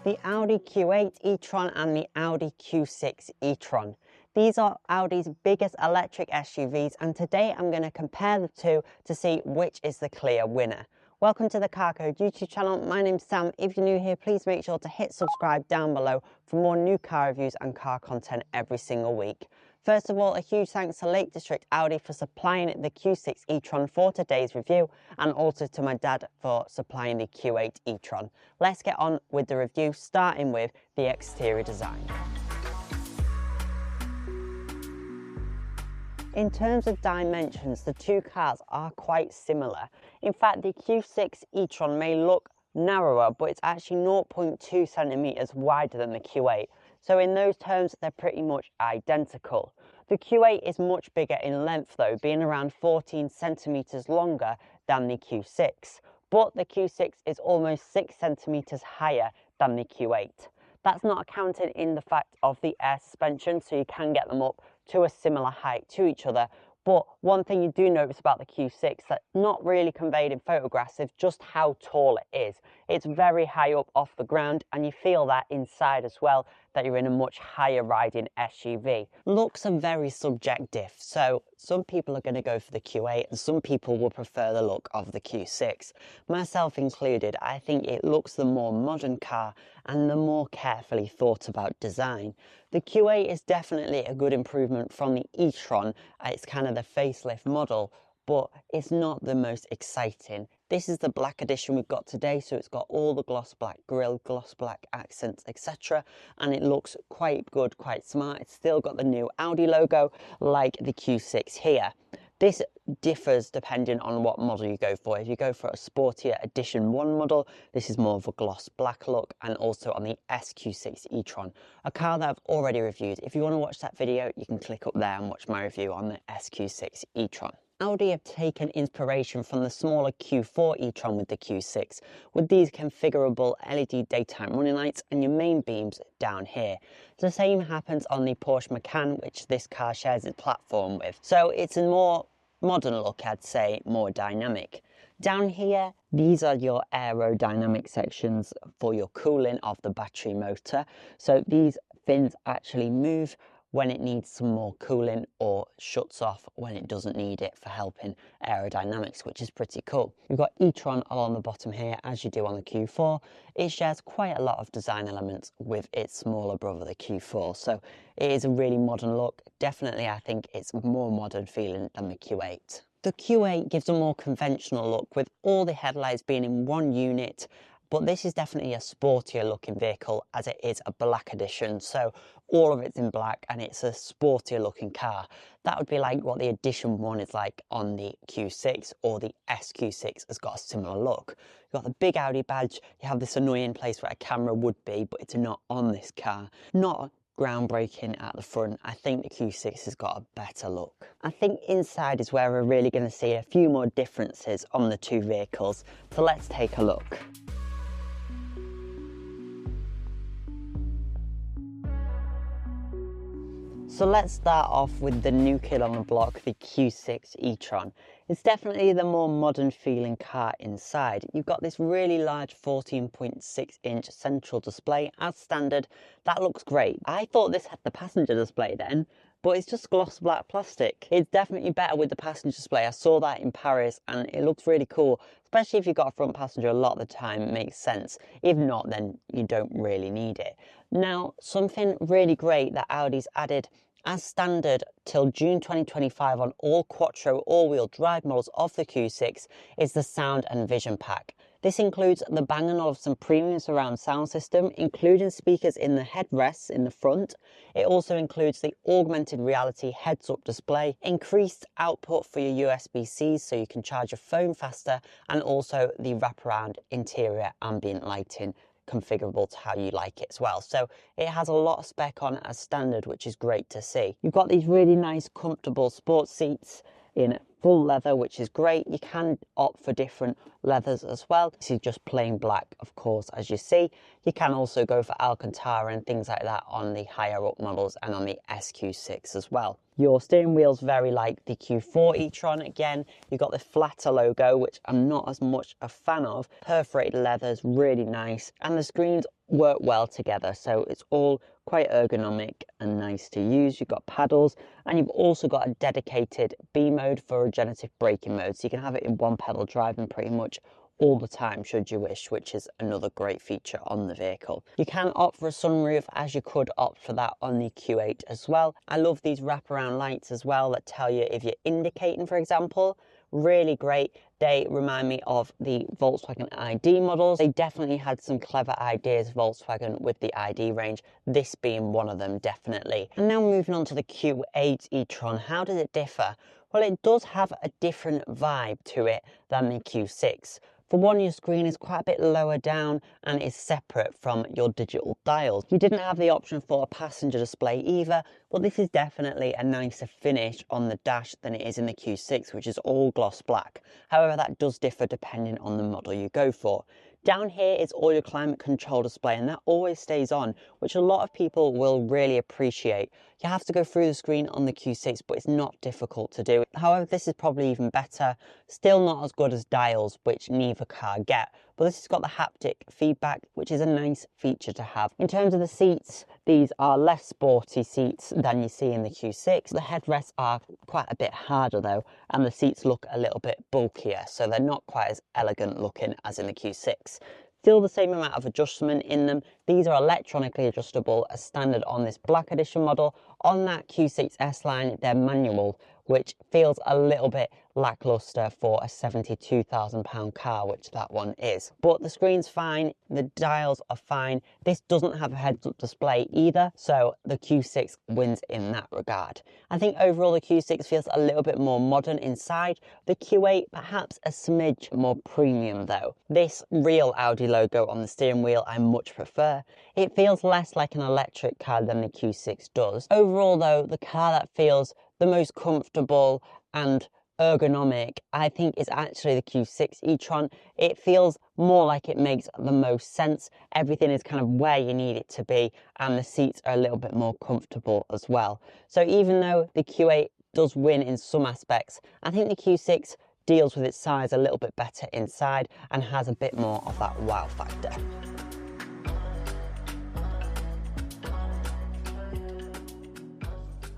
the Audi Q8 e-tron and the Audi Q6 e-tron. These are Audi's biggest electric SUVs, and today I'm going to compare the two to see which is the clear winner. Welcome to the Carcode YouTube channel. My name's Sam. If you're new here, please make sure to hit subscribe down below for more new car reviews and car content every single week. First of all, a huge thanks to Lake District Audi for supplying the Q6 e-tron for today's review, and also to my dad for supplying the Q8 e-tron. Let's get on with the review, starting with the exterior design. In terms of dimensions, the two cars are quite similar. In fact, the Q6 e-tron may look narrower, but it's actually 0.2 centimeters wider than the Q8. So in those terms, they're pretty much identical. The Q8 is much bigger in length though, being around 14 centimeters longer than the Q6. But the Q6 is almost 6 centimeters higher than the Q8. That's not accounted in the fact of the air suspension, so you can get them up to a similar height to each other. But one thing you do notice about the Q6 that's not really conveyed in photographs is just how tall it is. It's very high up off the ground, and you feel that inside as well, that you're in a much higher riding SUV. Looks are very subjective, so some people are going to go for the Q8 and some people will prefer the look of the Q6. Myself included, I think it looks the more modern car and the more carefully thought about design. The Q8 is definitely a good improvement from the e-tron. It's kind of the facelift model, but it's not the most exciting. This is the black edition we've got today, so it's got all the gloss black grille, gloss black accents, etc. And it looks quite good, quite smart. It's still got the new Audi logo like the Q6 here. This differs depending on what model you go for. If you go for a sportier Edition 1 model, this is more of a gloss black look, and also on the SQ6 e-tron, a car that I've already reviewed. If you want to watch that video, you can click up there and watch my review on the SQ6 e-tron. Audi have taken inspiration from the smaller Q4 e-tron with the Q6, with these configurable LED daytime running lights and your main beams down here. The same happens on the Porsche Macan, which this car shares its platform with. So it's a more modern look, I'd say, more dynamic. Down here, these are your aerodynamic sections for your cooling of the battery motor. So these fins actually move when it needs some more cooling, or shuts off when it doesn't need it for helping aerodynamics, which is pretty cool. We've got e-tron along the bottom here, as you do on the Q4. It shares quite a lot of design elements with its smaller brother, the Q4. So it is a really modern look. Definitely, I think it's more modern feeling than the Q8. The Q8 gives a more conventional look, with all the headlights being in one unit. But this is definitely a sportier looking vehicle, as it is a black edition. So all of it's in black and it's a sportier looking car. That would be like what the Edition 1 is like on the Q6, or the SQ6 has got a similar look. You've got the big Audi badge. You have this annoying place where a camera would be, but it's not on this car. Not groundbreaking at the front. I think the Q6 has got a better look. I think inside is where we're really going to see a few more differences on the two vehicles. So let's take a look. So let's start off with the new kid on the block, the Q6 e-tron. It's definitely the more modern feeling car inside. You've got this really large 14.6-inch central display as standard. That looks great. I thought this had the passenger display then, but it's just gloss black plastic. It's definitely better with the passenger display. I saw that in Paris and it looks really cool, especially if you've got a front passenger. A lot of the time it makes sense. If not, then you don't really need it. Now, something really great that Audi's added as standard till June 2025 on all Quattro all-wheel drive models of the Q6 is the sound and vision pack. This includes the Bang & Olufsen premium surround sound system, including speakers in the headrests in the front. It also includes the augmented reality heads-up display, increased output for your USB-Cs so you can charge your phone faster, and also the wraparound interior ambient lighting, configurable to how you like it as well. So it has a lot of spec on it as standard, which is great to see. You've got these really nice comfortable sports seats in full leather, which is great. You can opt for different leathers as well. This is just plain black, of course, as you see. You can also go for Alcantara and things like that on the higher up models and on the SQ6 as well. Your steering wheel's very like the Q4 e-tron again. You've got the flatter logo, which I'm not as much a fan of. Perforated leather's really nice, and the screen's work well together. So it's all quite ergonomic and nice to use. You've got paddles, and you've also got a dedicated B mode for regenerative braking mode. So you can have it in one pedal driving pretty much all the time should you wish, which is another great feature on the vehicle. You can opt for a sunroof, as you could opt for that on the Q8 as well. I love these wraparound lights as well that tell you if you're indicating, for example. Really great. They remind me of the Volkswagen ID models. They definitely had some clever ideas, Volkswagen, with the ID range, this being one of them, definitely. And now moving on to the Q8 e-tron, how does it differ? Well, it does have a different vibe to it than the Q6. For one, your screen is quite a bit lower down and is separate from your digital dials. You didn't have the option for a passenger display either, but this is definitely a nicer finish on the dash than it is in the Q6, which is all gloss black. However, that does differ depending on the model you go for. Down here is all your climate control display, and that always stays on, which a lot of people will really appreciate. You have to go through the screen on the Q6, but it's not difficult to do. However, this is probably even better. Still not as good as dials, which neither car get, but this has got the haptic feedback, which is a nice feature to have. In terms of the seats, these are less sporty seats than you see in the Q6. The headrests are quite a bit harder though, and the seats look a little bit bulkier, so they're not quite as elegant looking as in the Q6. Still the same amount of adjustment in them. These are electronically adjustable as standard on this black edition model. On that Q6 S line, they're manual, which feels a little bit lackluster for a £72,000 car, which that one is. But the screen's fine, the dials are fine. This doesn't have a heads-up display either, so the Q6 wins in that regard. I think overall the Q6 feels a little bit more modern inside. The Q8 perhaps a smidge more premium though. This real Audi logo on the steering wheel I much prefer. It feels less like an electric car than the Q6 does. Overall though, the car that feels the most comfortable and ergonomic, I think, is actually the Q6 e-tron. It feels more like it makes the most sense. Everything is kind of where you need it to be, and the seats are a little bit more comfortable as well. So even though the Q8 does win in some aspects, I think the Q6 deals with its size a little bit better inside and has a bit more of that wow factor.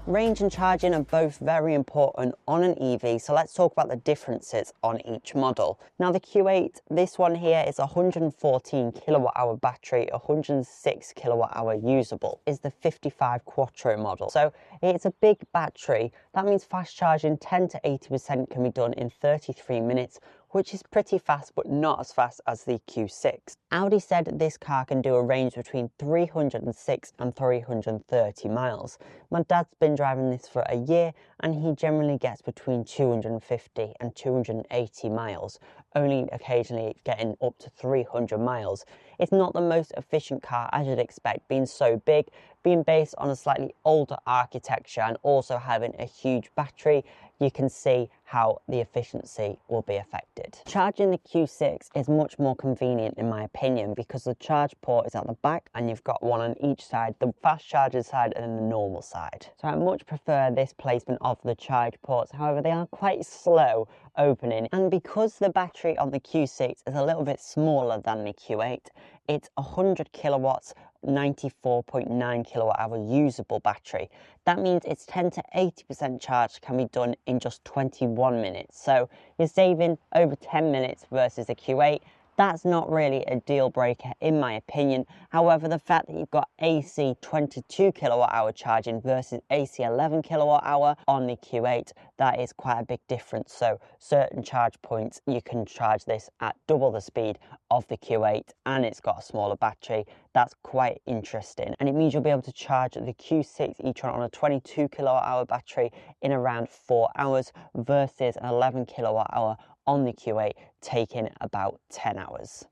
Range and charging are both very important on an EV, so let's talk about the differences on each model. Now the Q8, this one here is a 114 kilowatt hour battery, 106 kilowatt hour usable, is the 55 Quattro model. So it's a big battery. That means fast charging 10 to 80% can be done in 33 minutes, which is pretty fast, but not as fast as the Q6. Audi said this car can do a range between 306 and 330 miles. My dad's been driving this for a year, and he generally gets between 250 and 280 miles, only occasionally getting up to 300 miles. It's not the most efficient car, as you'd expect, being so big, being based on a slightly older architecture and also having a huge battery. You can see how the efficiency will be affected. Charging the Q6 is much more convenient in my opinion, because the charge port is at the back and you've got one on each side, the fast charger side and the normal side. So I much prefer this placement of the charge ports. However, they are quite slow opening, and because the battery on the Q6 is a little bit smaller than the Q8, it's 100 kilowatts, 94.9 kilowatt hour usable battery. That means its 10 to 80% charge can be done in just 21 minutes. So you're saving over 10 minutes versus the Q8. That's not really a deal breaker in my opinion. However, the fact that you've got AC 22 kilowatt hour charging versus AC 11 kilowatt hour on the Q8, that is quite a big difference. So certain charge points, you can charge this at double the speed of the Q8, and it's got a smaller battery. That's quite interesting, and it means you'll be able to charge the Q6 e-tron on a 22 kilowatt hour battery in around 4 hours versus an 11 kilowatt hour on the Q8 taking about 10 hours.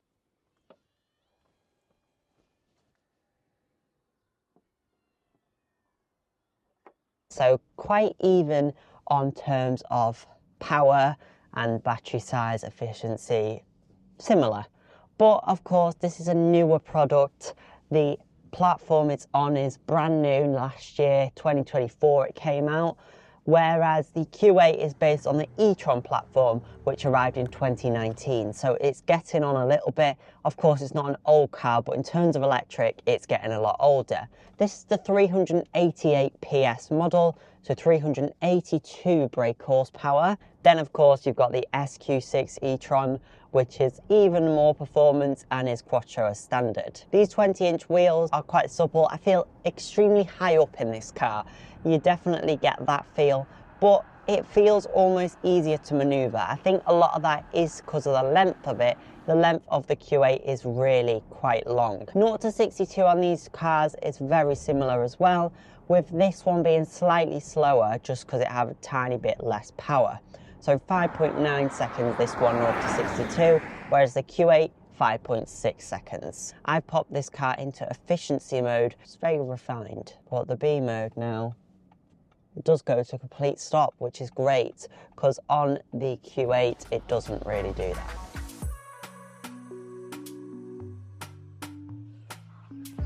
So quite even on terms of power and battery size, efficiency, similar. But of course, this is a newer product. The platform it's on is brand new. Last year, 2024, it came out. whereas the Q8 is based on the e-tron platform, which arrived in 2019. So it's getting on a little bit. Of course, it's not an old car, but in terms of electric, it's getting a lot older. This is the 388 PS model, so 382 brake horsepower. Then, of course, you've got the SQ6 e-tron, which is even more performance and is Quattro as standard. These 20-inch wheels are quite supple. I feel extremely high up in this car. You definitely get that feel, but it feels almost easier to maneuver. I think a lot of that is because of the length of it. The length of the Q8 is really quite long. 0 to 62 on these cars is very similar as well, with this one being slightly slower just because it has a tiny bit less power. So 5.9 seconds this one 0 to 62, whereas the Q8 5.6 seconds. I've popped this car into efficiency mode. It's very refined. But the B mode now, it does go to complete stop, which is great, because on the Q8 it doesn't really do that.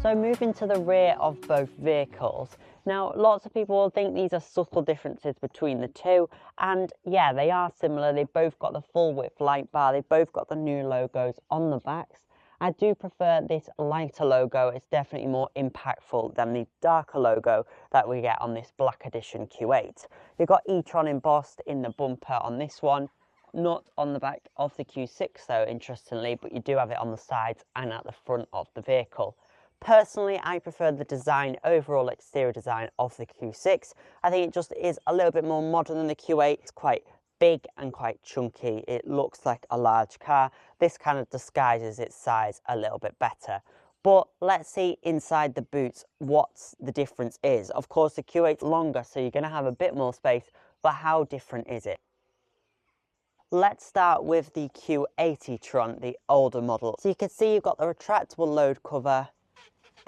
So moving to the rear of both vehicles. Now, lots of people will think these are subtle differences between the two, and yeah, they are similar. They've both got the full width light bar, they've both got the new logos on the backs. I do prefer this lighter logo. It's definitely more impactful than the darker logo that we get on this black edition Q8. You've got e-tron embossed in the bumper on this one, not on the back of the Q6 though, interestingly, but you do have it on the sides and at the front of the vehicle. Personally, I prefer the design, overall exterior design of the Q6. I think it just is a little bit more modern than the Q8. It's quite big and quite chunky. It looks like a large car. This kind of disguises its size a little bit better. But let's see inside the boot what the difference is. Of course, the Q8's longer, so you're going to have a bit more space, but how different is it? Let's start with the Q8 e-tron, the older model. So you can see you've got the retractable load cover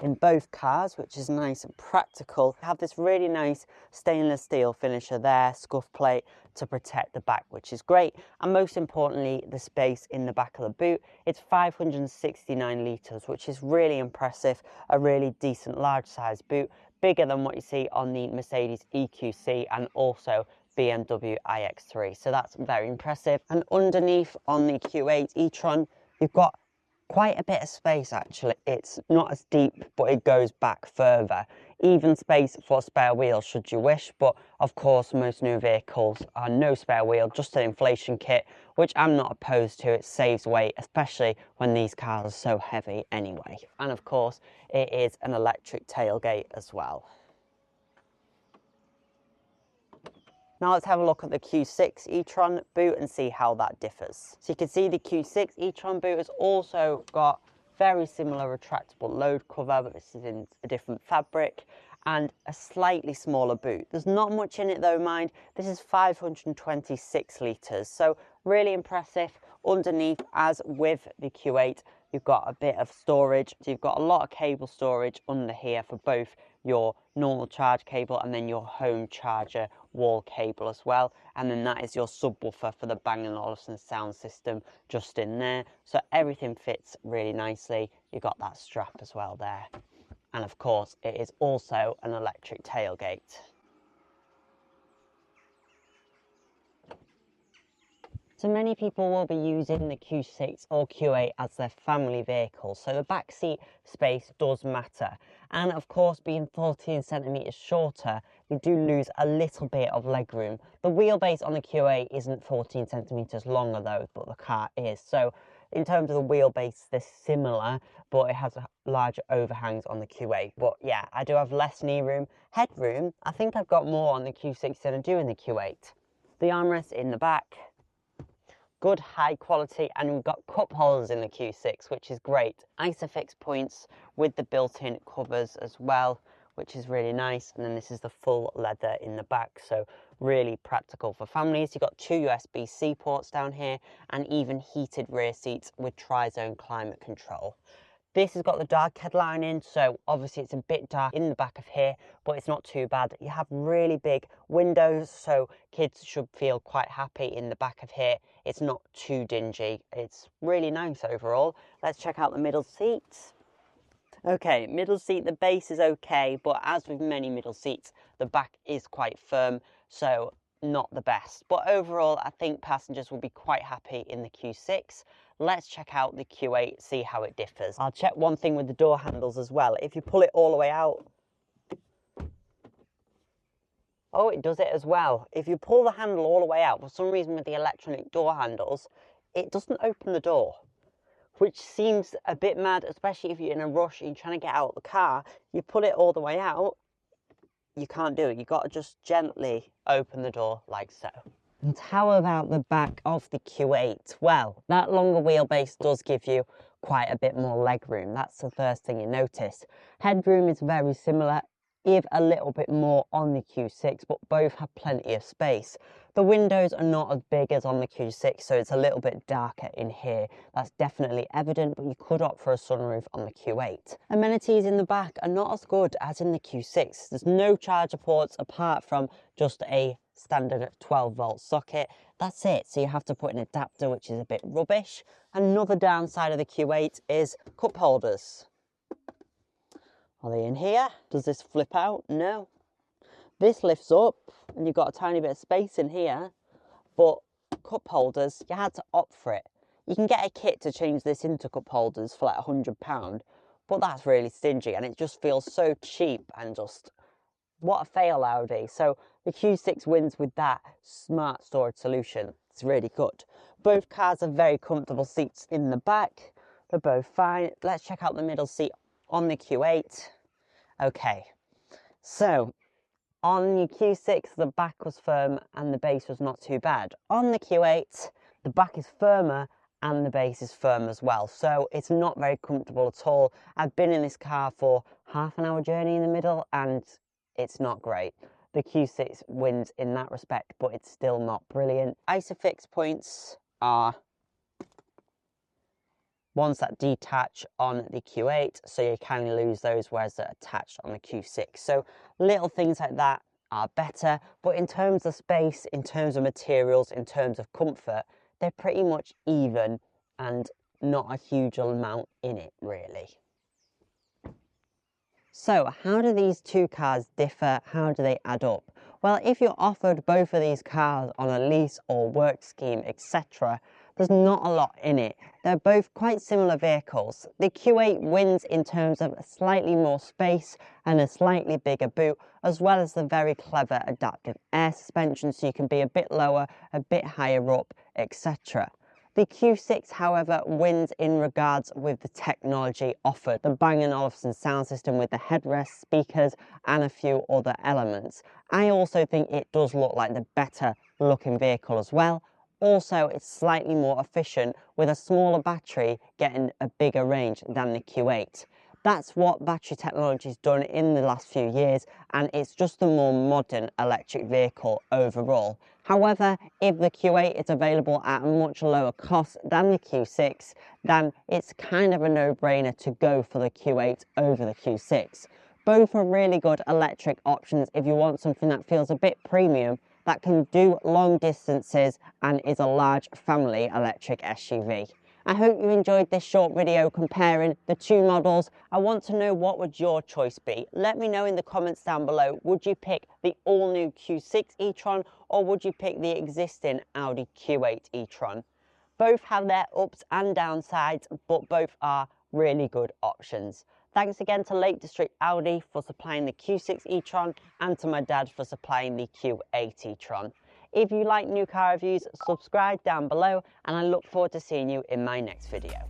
in both cars, which is nice and practical. You have this really nice stainless steel finisher there, scuff plate to protect the back, which is great. And most importantly, the space in the back of the boot. It's 569 litres, which is really impressive. A really decent large size boot, bigger than what you see on the Mercedes EQC and also BMW iX3. So that's very impressive. And underneath on the Q8 e-tron, you've got quite a bit of space actually. It's not as deep, but it goes back further. Even space for spare wheels should you wish, but of course most new vehicles are no spare wheel, just an inflation kit, which I'm not opposed to. It saves weight, especially when these cars are so heavy anyway. And of course it is an electric tailgate as well. Now let's have a look at the Q6 e-tron boot and see how that differs. So you can see the Q6 e-tron boot has also got very similar retractable load cover, but this is in a different fabric, and a slightly smaller boot. There's not much in it though, mind. This is 526 litres, so really impressive. Underneath, as with the Q8, you've got a bit of storage. So you've got a lot of cable storage under here for both your normal charge cable and then your home charger wall cable as well. And then that is your subwoofer for the Bang & Olufsen sound system just in there. So everything fits really nicely. You've got that strap as well there. And of course, it is also an electric tailgate. So many people will be using the Q6 or Q8 as their family vehicle, so the back seat space does matter. And of course, being 14 centimetres shorter, you do lose a little bit of legroom. The wheelbase on the Q8 isn't 14 centimetres longer though, but the car is. So in terms of the wheelbase, they're similar, but it has a larger overhangs on the Q8. But yeah, I do have less knee room. Headroom, I think I've got more on the Q6 than I do in the Q8. The armrest in the back, good high quality, and we've got cup holders in the Q6, which is great. Isofix points with the built-in covers as well, which is really nice. And then this is the full leather in the back, so really practical for families. You've got 2 USB-C ports down here and even heated rear seats with tri-zone climate control. This has got the dark headlining, so obviously it's a bit dark in the back of here, but it's not too bad. You have really big windows, so kids should feel quite happy in the back of here. It's not too dingy. It's really nice overall. Let's check out the middle seats. Okay, middle seat, the base is okay, but as with many middle seats, the back is quite firm. so not the best. But overall, I think passengers will be quite happy in the Q6. Let's check out the Q8, see how it differs. I'll check one thing with the door handles as well. If you pull it all the way out, oh, it does it as well. If you pull the handle all the way out, for some reason with the electronic door handles, it doesn't open the door, which seems a bit mad, especially if you're in a rush and you're trying to get out of the car. You pull it all the way out, you can't do it. You've got to just gently open the door like so. And how about the back of the Q8? Well, that longer wheelbase does give you quite a bit more leg room. That's the first thing you notice. Headroom is very similar, if a little bit more on the Q6, but both have plenty of space. The windows are not as big as on the Q6, so it's a little bit darker in here. That's definitely evident, but you could opt for a sunroof on the Q8. Amenities in the back are not as good as in the Q6. There's no charger ports apart from just a standard 12-volt socket. That's it, so you have to put an adapter, which is a bit rubbish. Another downside of the Q8 is cup holders. Are they in here? Does this flip out? No. This lifts up and you've got a tiny bit of space in here, but cup holders, you had to opt for it. You can get a kit to change this into cup holders for like £100, but that's really stingy and it just feels so cheap and just, what a fail, Audi. So the Q6 wins with that smart storage solution. It's really good. Both cars have very comfortable seats in the back. They're both fine. Let's check out the middle seat on the Q8. Okay, so on the Q6 the back was firm and the base was not too bad. On the Q8 the back is firmer and the base is firm as well, so it's not very comfortable at all. I've been in this car for half an hour journey in the middle and it's not great. The Q6 wins in that respect, but it's still not brilliant. Isofix points are ones that detach on the Q8, so you can lose those, whereas they're attached on the Q6. So little things like that are better, but in terms of space, in terms of materials, in terms of comfort, they're pretty much even and not a huge amount in it, really. So how do these two cars differ? How do they add up? Well, if you're offered both of these cars on a lease or work scheme, etc., there's not a lot in it. They're both quite similar vehicles. The Q8 wins in terms of slightly more space and a slightly bigger boot, as well as the very clever adaptive air suspension, so you can be a bit lower, a bit higher up, etc. The Q6, however, wins in regards with the technology offered. The Bang & Olufsen sound system with the headrest, speakers and a few other elements. I also think it does look like the better looking vehicle as well. Also, it's slightly more efficient with a smaller battery getting a bigger range than the Q8. That's what battery technology has done in the last few years, and it's just a more modern electric vehicle overall. However, if the Q8 is available at a much lower cost than the Q6, then it's kind of a no-brainer to go for the Q8 over the Q6. Both are really good electric options if you want something that feels a bit premium, that can do long distances and is a large family electric SUV. I hope you enjoyed this short video comparing the two models. I want to know, what would your choice be? Let me know in the comments down below. Would you pick the all-new Q6 e-tron or would you pick the existing Audi Q8 e-tron? Both have their ups and downsides, but both are really good options. Thanks again to Lake District Audi for supplying the Q6 e-tron and to my dad for supplying the Q8 e-tron. If you like new car reviews, subscribe down below and I look forward to seeing you in my next video.